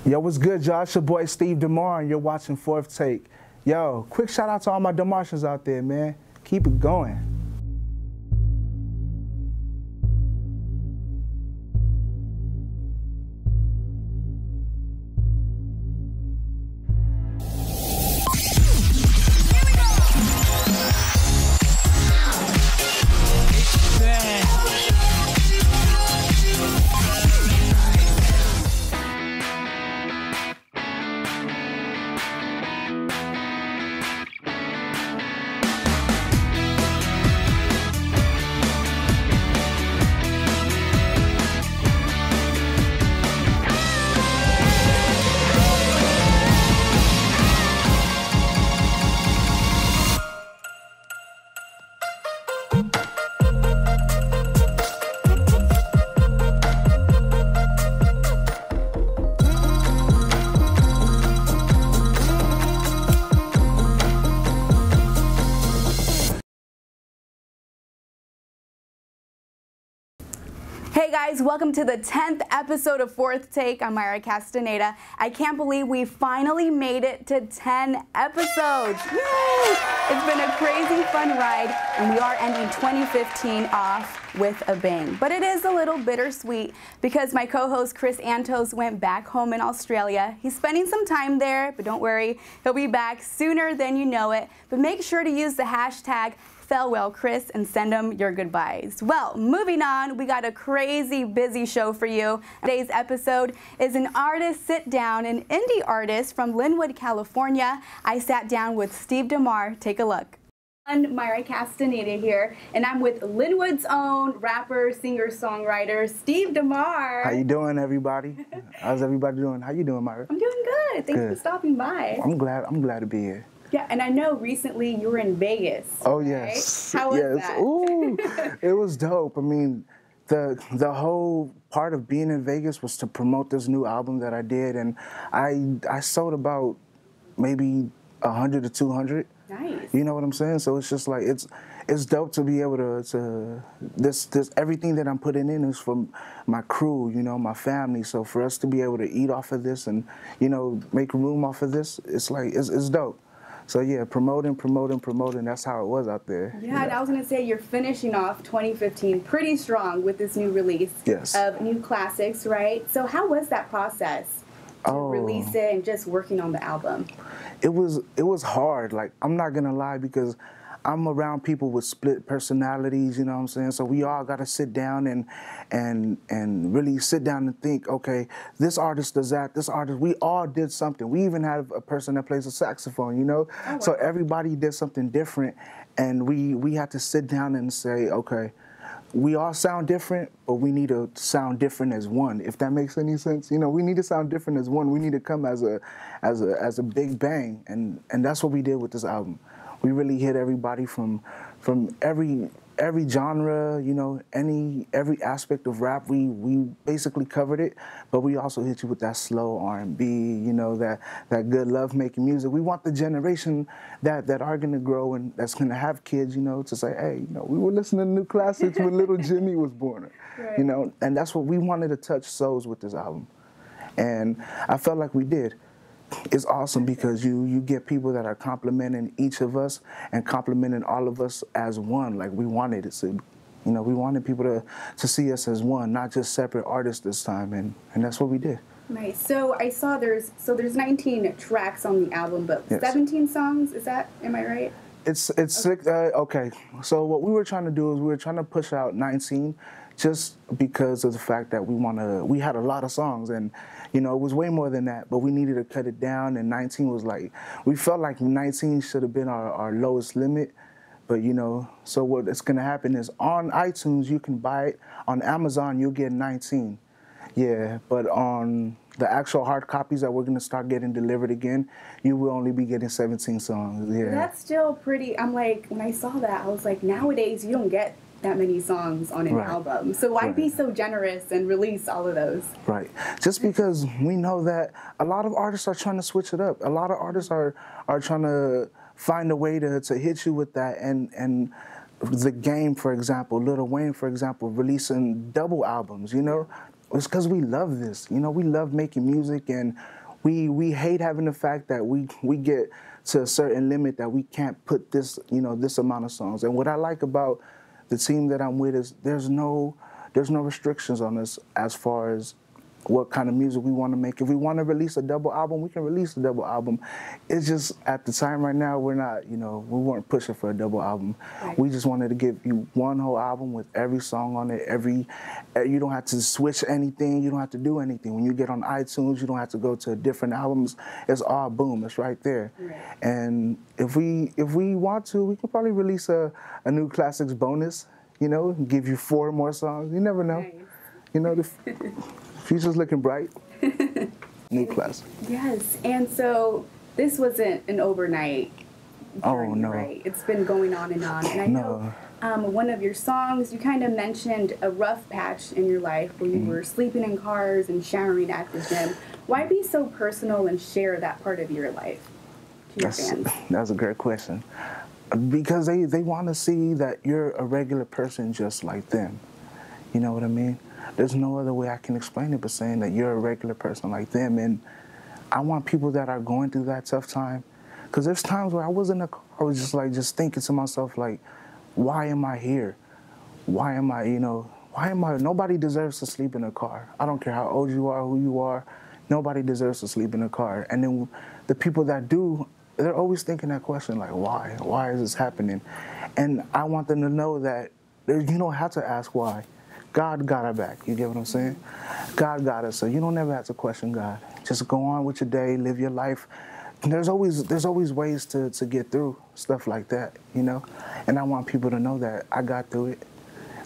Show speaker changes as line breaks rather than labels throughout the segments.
Yo, what's good, y'all? It's your boy Steve DaMar, and you're watching Fourth Take. Yo, quick shout out to all my DaMartians out there, man. Keep it going.
Hey guys, welcome to the 10th episode of Fourth Take. I'm Mayra Castaneda. I can't believe we finally made it to 10 episodes. Yay! It's been a crazy fun ride, and we are ending 2015 off with a bang. But it is a little bittersweet because my co-host Chris Antos went back home in Australia. He's spending some time there, but don't worry, he'll be back sooner than you know it. But make sure to use the hashtag Farewell Chris and send them your goodbyes. Well, moving on, we got a crazy busy show for you. Today's episode is an artist sit down, an indie artist from Linwood, California. I sat down with Steve DaMar. Take a look. I'm Mayra Castaneda here, and I'm with Linwood's own rapper, singer, songwriter, Steve DaMar.
How you doing, everybody? How's everybody doing? How you doing, Mayra?
I'm doing good. Thanks for stopping by.
I'm glad to be here.
Yeah, and I know recently you were in Vegas.
Oh, yes.
Right? How was that?
Ooh, it was dope. I mean, the whole part of being in Vegas was to promote this new album that I did, and I sold about maybe 100 to 200.
Nice.
You know what I'm saying? So it's just like it's dope to be able to this everything that I'm putting in is from my crew, you know, my family. So for us to be able to eat off of this and, you know, make room off of this, it's like it's dope. So yeah, promoting, that's how it was out there.
Yeah, and I was going to say you're finishing off 2015 pretty strong with this new release of new classics, right? So how was that process to release it and just working on the album?
It was hard, like, I'm not going to lie, because I'm around people with split personalities, you know what I'm saying? So we all got to sit down and really sit down and think, okay, this artist does that, this artist, we all did something. We even have a person that plays a saxophone, you know? Oh, wow. So everybody did something different, and we had to sit down and say, okay, we all sound different, but we need to sound different as one, if that makes any sense. You know, we need to sound different as one. We need to come as a big bang, and that's what we did with this album. We really hit everybody from every genre, you know, every aspect of rap. We basically covered it, but we also hit you with that slow R&B, you know, that good love-making music. We want the generation that are gonna grow and that's gonna have kids, you know, to say, hey, you know, we were listening to new classics when little Jimmy was born, right. You know, and that's what we wanted to touch souls with this album, and I felt like we did. It's awesome because you get people that are complimenting each of us and complimenting all of us as one. Like we wanted it to, you know, we wanted people to see us as one, not just separate artists this time, and that's what we did.
Nice. So I saw there's 19 tracks on the album, but 17 songs. Is that? Am I right?
It's okay. So what we were trying to do is we were trying to push out 19, just because of the fact that we had a lot of songs, and you know, it was way more than that, but we needed to cut it down, and 19 was like, we felt like 19 should have been our lowest limit. But you know, so what's gonna happen is on iTunes you can buy it, on Amazon you'll get 19. Yeah, but on the actual hard copies that we're gonna start getting delivered again, you will only be getting 17 songs. Yeah.
That's still pretty, I'm like, when I saw that, I was like, nowadays you don't get that many songs on an album. So why be so generous and release all of those? Right.
Just because we know that a lot of artists are trying to switch it up. A lot of artists are trying to find a way to hit you with that, and The Game, for example, Lil Wayne, for example, releasing double albums, you know? it's because we love this. You know, we love making music, and we hate having the fact that we get to a certain limit that we can't put this, you know, this amount of songs. And what I like about the team that I'm with is there's no restrictions on us as far as what kind of music we want to make. If we want to release a double album, we can release a double album. It's just at the time right now, we're not, you know, we weren't pushing for a double album.
Right.
We just wanted to give you one whole album with every song on it. You don't have to switch anything. You don't have to do anything. When you get on iTunes, you don't have to go to different albums. It's all boom. It's right there.
Right.
And if we want to, we can probably release a new classics bonus. You know, give you 4 more songs. You never know.
Nice.
You know, the future's looking bright. New class.
Yes, and so this wasn't an overnight journey,
Oh, no.
right? It's been going on. And I know one of your songs, you kind of mentioned a rough patch in your life where you were sleeping in cars and showering at the gym. Why be so personal and share that part of your life to your fans?
That's a great question. Because they want to see that you're a regular person just like them. You know what I mean? There's no other way I can explain it but saying that you're a regular person like them. And I want people that are going through that tough time. Because there's times where I was in a car, I was just thinking to myself, like, why am I here? Why am I, nobody deserves to sleep in a car. I don't care how old you are, who you are. Nobody deserves to sleep in a car. And then the people that do, they're always thinking that question, like, why? Why is this happening? And I want them to know that you don't have to ask why. God got our back. You get what I'm saying? God got us, so you don't ever have to question God. Just go on with your day, live your life. There's always ways to get through stuff like that, you know? And I want people to know that I got through it.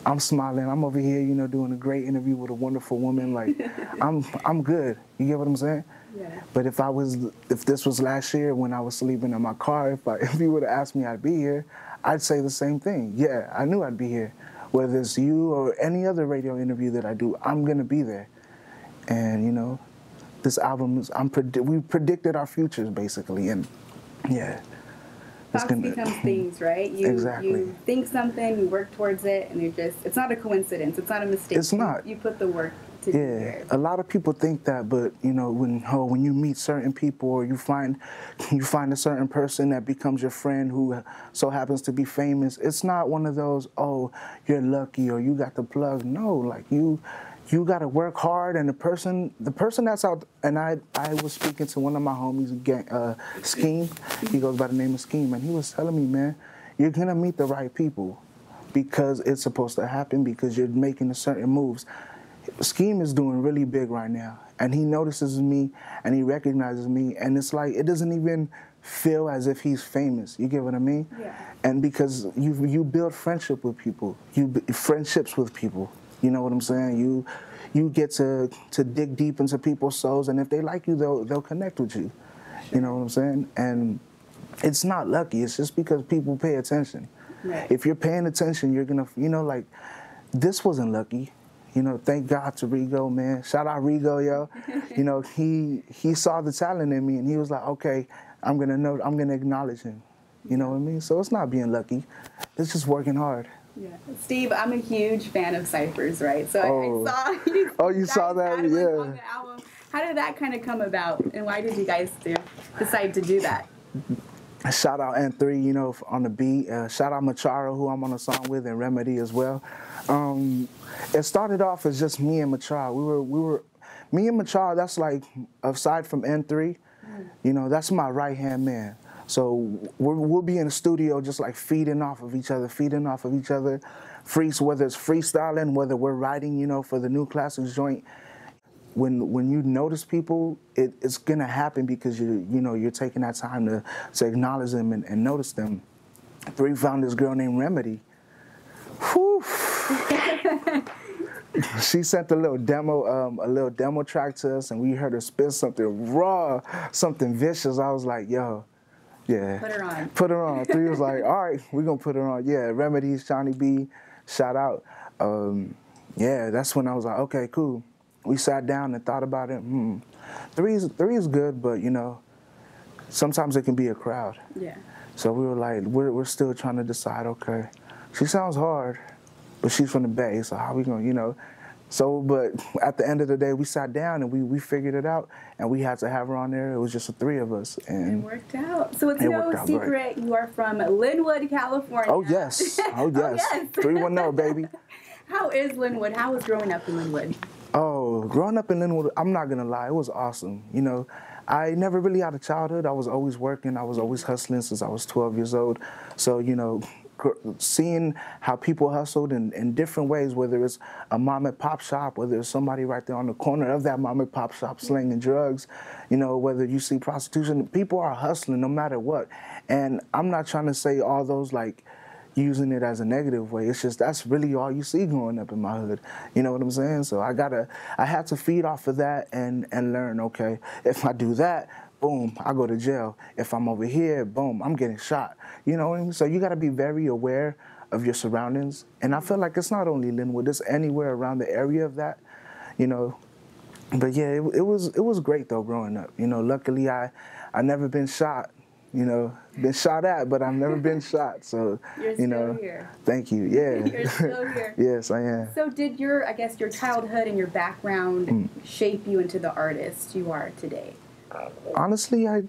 I'm smiling. I'm over here, doing a great interview with a wonderful woman. Like, I'm good. You get what I'm saying?
Yeah.
But if this was last year when I was sleeping in my car, if you would have asked me I'd be here, I'd say the same thing. Yeah, I knew I'd be here. Whether it's you or any other radio interview that I do, I'm gonna be there. And this album is we predicted our futures basically, and yeah.
Thoughts becomes things, right?
Exactly.
You think something, you work towards it, and it's not a coincidence. It's not a mistake.
It's not.
You put the work to do it.
A lot of people think that, but when you meet certain people or you find a certain person that becomes your friend who so happens to be famous, it's not one of those, oh, you're lucky or you got the plug. No, like you got to work hard, and the person that's out. And I was speaking to one of my homies, Scheme. He goes by the name of Scheme, and he was telling me, man, you're gonna meet the right people because it's supposed to happen because you're making the certain moves. Scheme is doing really big right now, and he notices me and he recognizes me, and it's like it doesn't even feel as if he's famous. You get what I mean?
Yeah.
And because you build friendships with people. You know what I'm saying? You get to dig deep into people's souls, and if they like you, they'll connect with you. You know what I'm saying? And it's not lucky. It's just because people pay attention.
Right.
If you're paying attention, you're gonna, like, this wasn't lucky. Thank God to Rigo, man. Shout out Rigo, yo. He saw the talent in me, and he was like, okay, I'm gonna acknowledge him. You know what I mean? So it's not being lucky. It's just working hard.
Yeah. Steve, I'm a huge fan of Cyphers, right? So I saw you.
Oh, you saw that?
On
Yeah.
the album. How did that kind of come about, and why did you guys decide to do that?
Shout out N3, on the beat. Shout out Macharo, who I'm on a song with, and Remedy as well. It started off as just me and Macharo. Me and Macharo, that's like, aside from N3, that's my right-hand man. So we'll be in the studio just like feeding off of each other, whether it's freestyling, whether we're writing, for the new classics joint. When you notice people, it's gonna happen because you're taking that time to acknowledge them and notice them. 3 found this girl named Remedy. Whew. She sent a little demo track to us, and we heard her spit something raw, something vicious. I was like, yo. Yeah. Put her on. 3 was like, all right, we're going to put her on. Yeah, Remedies, Johnny B, shout out. Yeah, that's when I was like, okay, cool. We sat down and thought about it. 3 is good, but, sometimes it can be a crowd.
Yeah.
So we were like, we're still trying to decide, okay, she sounds hard, but she's from the Bay, so how we going to, So, but at the end of the day, we sat down and we figured it out, and we had to have her on there. It was just the three of us, and
it worked out. So it's no secret great. You are from Linwood, California.
Oh yes, oh yes, 310 baby.
How is Linwood? How was growing up in Linwood?
Oh, growing up in Linwood, I'm not gonna lie, it was awesome. You know, I never really had a childhood. I was always working. I was always hustling since I was 12 years old. So, you know, seeing how people hustled in different ways, whether it's a mom and pop shop, whether it's somebody right there on the corner of that mom and pop shop slinging drugs, you know, whether you see prostitution, people are hustling no matter what. And I'm not trying to say all those like using it as a negative way. It's just that's really all you see growing up in my hood. You know what I'm saying? So I had to feed off of that and learn, okay, if I do that, boom, I go to jail. If I'm over here, boom, I'm getting shot. You know what I mean? So you got to be very aware of your surroundings. And I feel like it's not only Linwood, it's anywhere around the area of that, you know. But yeah, it was great though growing up. You know, luckily I never been shot. You know, been shot at, but I've never been shot. So,
you're
you know,
still here.
Thank you. Yeah.
You're still here.
Yes, I am.
So did your childhood and your background shape you into the artist you are today?
Honestly, I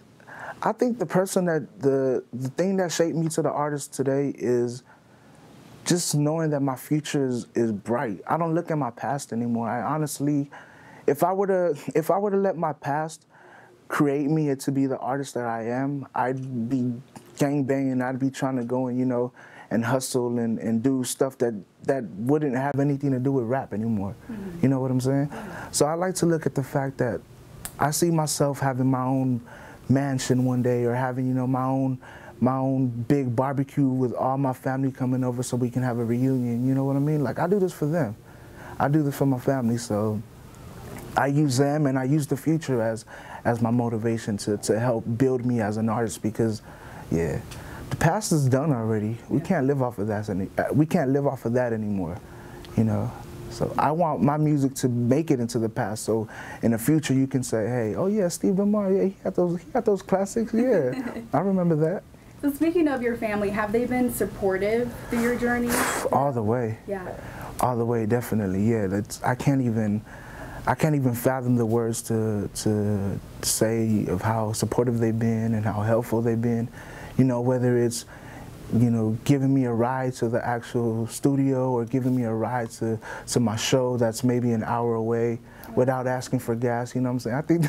think the person the thing that shaped me to the artist today is just knowing that my future is bright. I don't look at my past anymore. I honestly, if I were to let my past create me to be the artist that I am, I'd be gangbanging. I'd be trying to go and, you know, and hustle and do stuff that wouldn't have anything to do with rap anymore. You know what I'm saying? So I like to look at the fact that I see myself having my own mansion one day, or having, you know, my own big barbecue with all my family coming over so we can have a reunion. You know what I mean? Like, I do this for them. I do this for my family. So I use them and I use the future as my motivation to help build me as an artist, because, yeah, the past is done already. We can't live off of that. We can't live off of that anymore, you know. So I want my music to make it into the past, so in the future you can say, hey, oh yeah, Steve DaMar, yeah, he had those classics, yeah, I remember that.
So speaking of your family, have they been supportive through your journey?
All the way.
Yeah.
All the way, definitely. Yeah, I can't even fathom the words to say of how supportive they've been and how helpful they've been. You know, whether it's, you know, giving me a ride to the actual studio, or giving me a ride to my show that's maybe an hour away without asking for gas. You know what I'm saying? I think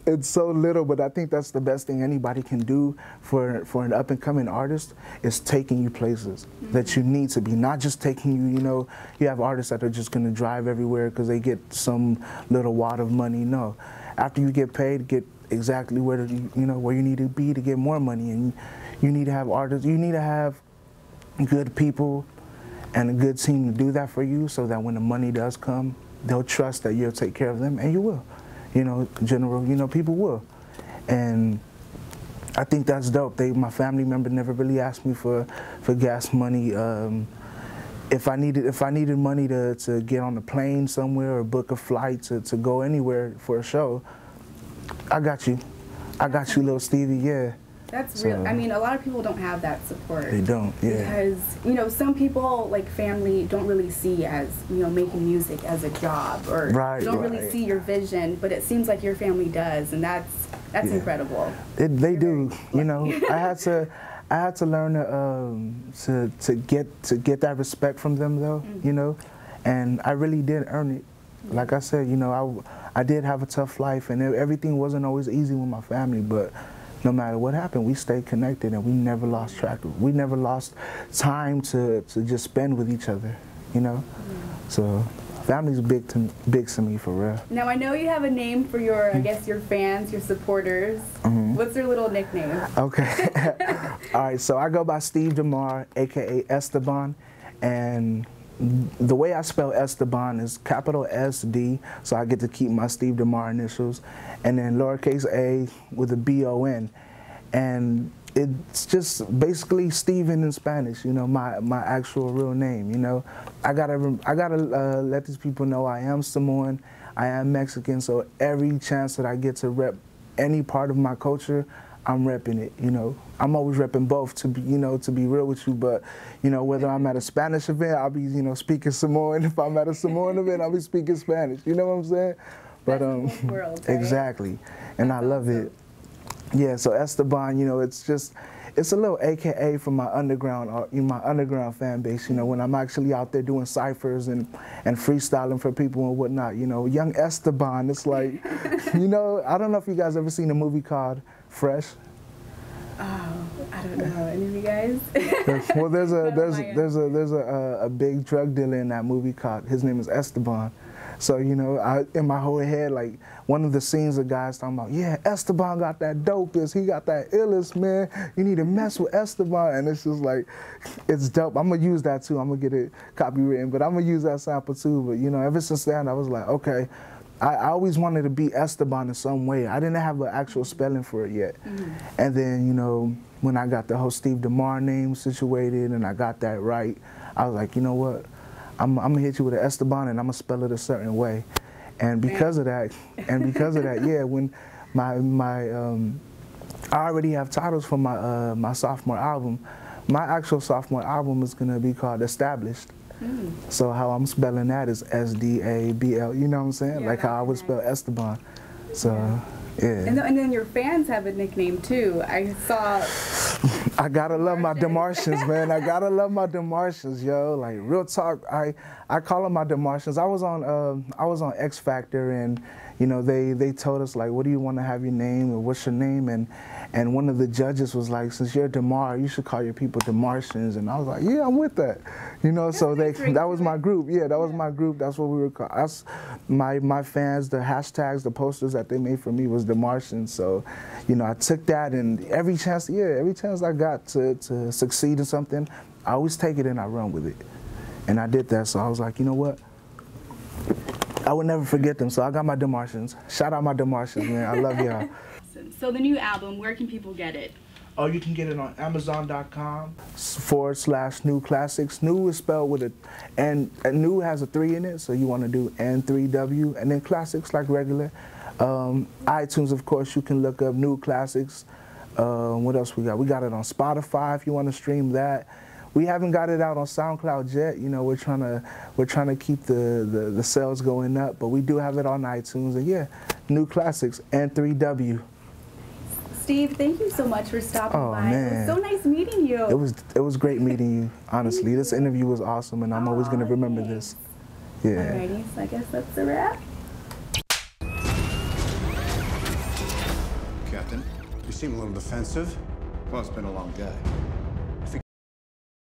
it's so little, but I think that's the best thing anybody can do for an up and coming artist, is taking you places that you need to be, not just taking you. You know, you have artists that are just gonna drive everywhere because they get some little wad of money. No, after you get paid, get exactly where you need to be to get more money. And you need to have artists, you need to have good people and a good team to do that for you, so that when the money does come, they'll trust that you'll take care of them, and you will. You know, general, you know, people will. And I think that's dope. My family member never really asked me for gas money. If I needed money to get on a plane somewhere or book a flight to go anywhere for a show, I got you. I got you, little Stevie, yeah.
That's real. I mean, a lot of people don't have that support.
They don't, yeah.
Because, you know, some people, like family, don't really see as, you know, making music as a job, or don't really see your vision, but it seems like your family does, and that's incredible.
They do, you know. I had to learn to get that respect from them, though, you know, and I really did earn it. Like I said, you know, I did have a tough life, and everything wasn't always easy with my family, but no matter what happened, we stayed connected, and we never lost track. We never lost time to just spend with each other, you know? So family's big to me, for real.
Now, I know you have a name for your, I guess, your fans, your supporters. What's their little nickname? Okay.
All right, so I go by Steve DaMar, a.k.a. Esteban, and the way I spell Esteban is capital SD, so I get to keep my Steve DaMar initials, and then lowercase a with a B-O-N. And it's just basically Steven in Spanish, you know, my actual real name, you know. I gotta let these people know I am Samoan, I am Mexican, so every chance that I get to rep any part of my culture, I'm repping it, you know. I'm always repping both to be, you know, to be real with you, but, you know, whether I'm at a Spanish event, I'll be, you know, speaking Samoan. If I'm at a Samoan event, I'll be speaking Spanish. You know what I'm saying? But
Best of both worlds, right?
exactly. And I love it. Yeah, so Esteban, you know, it's a little AKA for my underground fan base. You know, when I'm actually out there doing ciphers and freestyling for people and whatnot. You know, young Esteban. It's like, you know, I don't know if you guys ever seen a movie called Fresh.
Oh, I don't know. Any of you guys?
Well, there's a big drug dealer in that movie called. His name is Esteban. So, you know, in my whole head, like, one of the scenes the guys talking about, yeah, Esteban got that dopest, he got that illest, man. You need to mess with Esteban. And it's just like, it's dope. I'm going to use that too. I'm going to get it copywritten, but I'm going to use that sample too. But, you know, ever since then, I was like, okay, I always wanted to be Esteban in some way. I didn't have an actual spelling for it yet. And then, you know, when I got the whole Steve DaMar name situated and I got that right, I was like, you know what? I'm gonna hit you with an Esteban and I'm gonna spell it a certain way, and because of that, yeah, when I already have titles for my sophomore album. My actual sophomore album is gonna be called Established. So how I'm spelling that is SDABL. You know what I'm saying? Yeah, like how I would spell Esteban. So yeah.
And then your fans have a nickname too. I saw.
I gotta love my DaMartians, man. I gotta love my DaMartians, yo. Like real talk, I call them my DaMartians. I was on X Factor, and you know they told us like, what do you want to have your name or what's your name? And one of the judges was like, since you're DaMar, you should call your people DaMartians. And I was like, yeah, I'm with that. You know, so that was my group. Yeah, that was my group. That's what we were called. My fans, the hashtags, the posters that they made for me was DaMartians. So, you know, I took that, and every chance I got to succeed in something, I always take it and I run with it. And I did that, so I was like, you know what? I would never forget them, so I got my DaMartians. Shout out my DaMartians, man. I love y'all.
So the new album, where can people get it?
Oh, you can get it on Amazon.com/New Classics. New is spelled with and New has a 3 in it, so you want to do N3W, and then Classics like regular. iTunes, of course, you can look up New Classics. What else we got? We got it on Spotify if you want to stream that. We haven't got it out on SoundCloud yet. You know, we're trying to keep the sales going up, but we do have it on iTunes. And yeah, New Classics, N3W.
Steve, thank you so much for stopping by.
Man.
It was so nice meeting you.
It was great meeting you, honestly. This interview was awesome, and I'm always going to remember this. Yeah.
Alrighty, so I guess that's a wrap.
Captain, you seem a little defensive. Well, it's been a long day.